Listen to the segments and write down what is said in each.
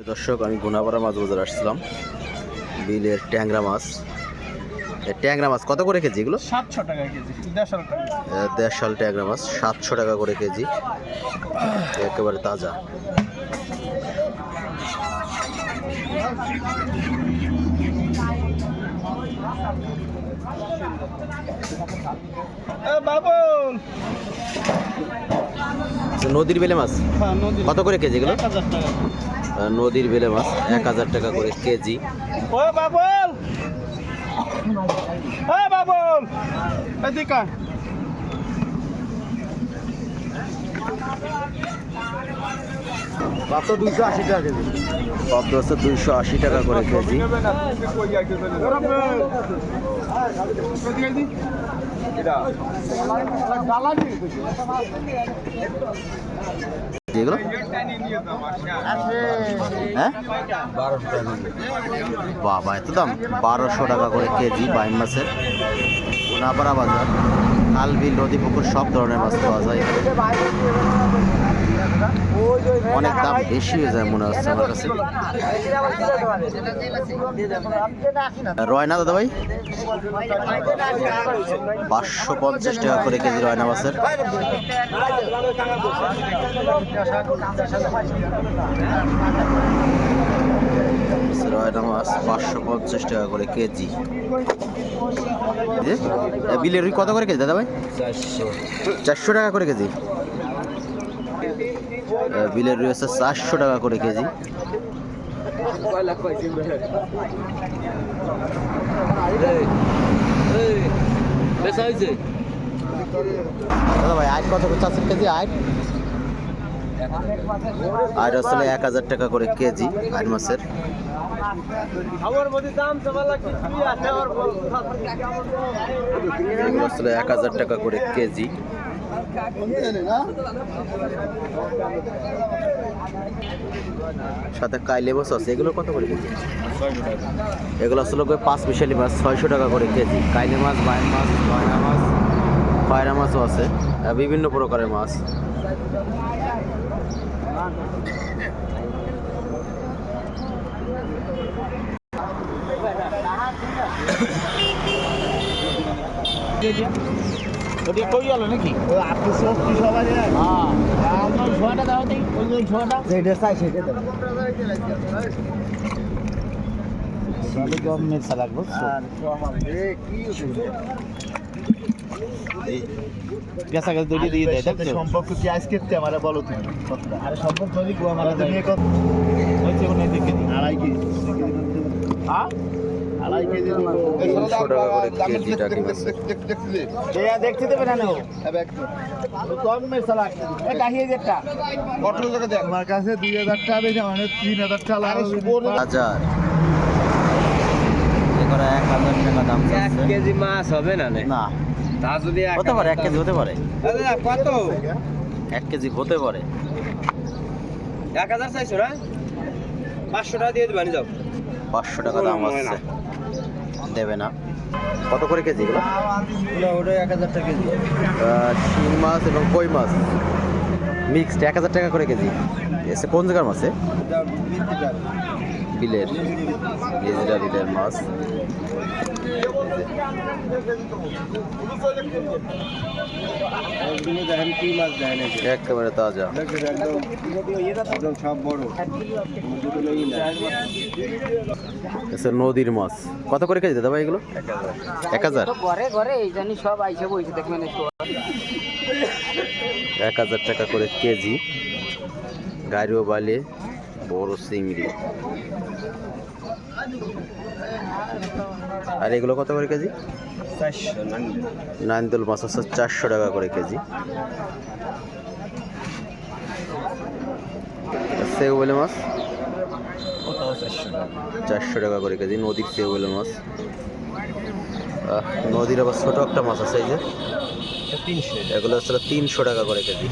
দর্শক, আমি গুনাপাড়া মাছ বাজার আসছিলাম। বিলের ট্যাংরা মাছ। ট্যাংরা মাছ কত করে কেজি এগুলো? 700 টাকা কেজি। দেশাল ট্যাংরা মাছ 700 টাকা করে কেজি, একেবারে তাজা। নদীর বেলে মাছ কত করে কেজি এগুলো? নদীর বেলে মাছ 1000 টাকা করে কেজি। মাত্র 280 টাকা কেজি। পাবদা হচ্ছে 280 টাকা করে কেজি। এগুলো হ্যাঁ, বাবা এত দাম! 1200 টাকা করে কেজি বাইম মাছের। গুনাপাড়া বাজার, খাল বিল নদী পুকুর সব ধরনের মাছ পাওয়া যায়। অনেক দাম বেশি হয়ে যায় মনে হচ্ছে আমার কাছে। রয়না দাদা ভাই 550 টাকা করে কেজি রয়না মাছের। রয়না মাছ 550 টাকা করে কেজি। বিলের রুই কত করে কেজি দাদা ভাই? 400 টাকা করে কেজি। বিলের রুই হচ্ছে 400 টাকা করে কেজি। দাদা ভাই আট কত করে চাচ্ছেন কেজি? আট আসলে 1000 টাকা করে কেজি আট মাছের। আসলে 1000 টাকা করে কেজি। সাথে কাইলে মাছ আছে, এগুলো কত করে কেজি? এগুলো আসলে 5 মিশালি মাছ 600 টাকা করে কেজি। কাইলে মাছ, বাইম মাছ, রয়না মাছ, খয়রা মাছও আছে, বিভিন্ন প্রকারের মাছ। নাকি আপনি সবাই আপনার ছোয়াটা দাও দিই, ওই ছোয়াটা যেটা চাই সেটা দাও। গভর্নমেন্ট সালাক বুঝছো? পেশা গাছ দুটি দিয়ে দেয়। দেখছো সম্পর্ক কি আজকে আমার বলো তুমি? আরে সম্পর্ক যদি গো আমার নিয়ে কত হচ্ছে কোন দিকে 2.5 কেজি। হ্যাঁ 2.5 কেজি 300 টাকা করে কেজি টাকি মাছ। দেখতে দেবে না ও গভর্নমেন্ট সালাক এ কাহিয়ে যেটা কত টাকা দেন আমার কাছে 2000 টাকা বেশি মানে 3000 টাকা লাগে। 1000 এবারে 1000 টাকা দাম। 1 কেজি মাছ হবে না? না তা যদি হতে পারে 1 কেজি হতে পারে। কত 1 কেজি হতে পারে। 1000 চাইছো না? 500 টাকা দিয়ে দিবানি যাও। 500 টাকা দাম আছে, দেবে না। কত করে কেজি এগুলো? ওটা 1000 টাকা কেজি। শিং মাছ এবং কই মাছ মিক্সড 1000 টাকা করে কেজি। এসে কোন জায়গার মাছে? বিলের, নিজেরা বিলের মাছ। একেবারে তাজা, একদম সব বড় নদীর মাছ। কত করে কেজি দাদা ভাই এগুলো? 1000 ঘরে ঘরে এই জানি সব আইসা বইছে দেখবেন 1000 টাকা করে কেজি। গাড়িও বালে বড় চিংড়ি। আর এগুলো কত করে কেজি? 400 নাইন্দুল মাছ হচ্ছে 400 টাকা করে কেজি। সেউলে মাছ 400 টাকা করে কেজি। নদীর সেউলে মাছ। নদীর আবার ছোট একটা মাছ আছে এই যে 300, এগুলো হচ্ছে 300 টাকা করে কেজি।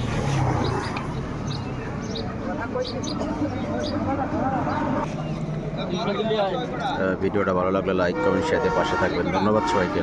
ভিডিওটা ভালো লাগলে লাইক কমেন্ট শেয়ার দিয়ে পাশে থাকবেন। ধন্যবাদ সবাইকে।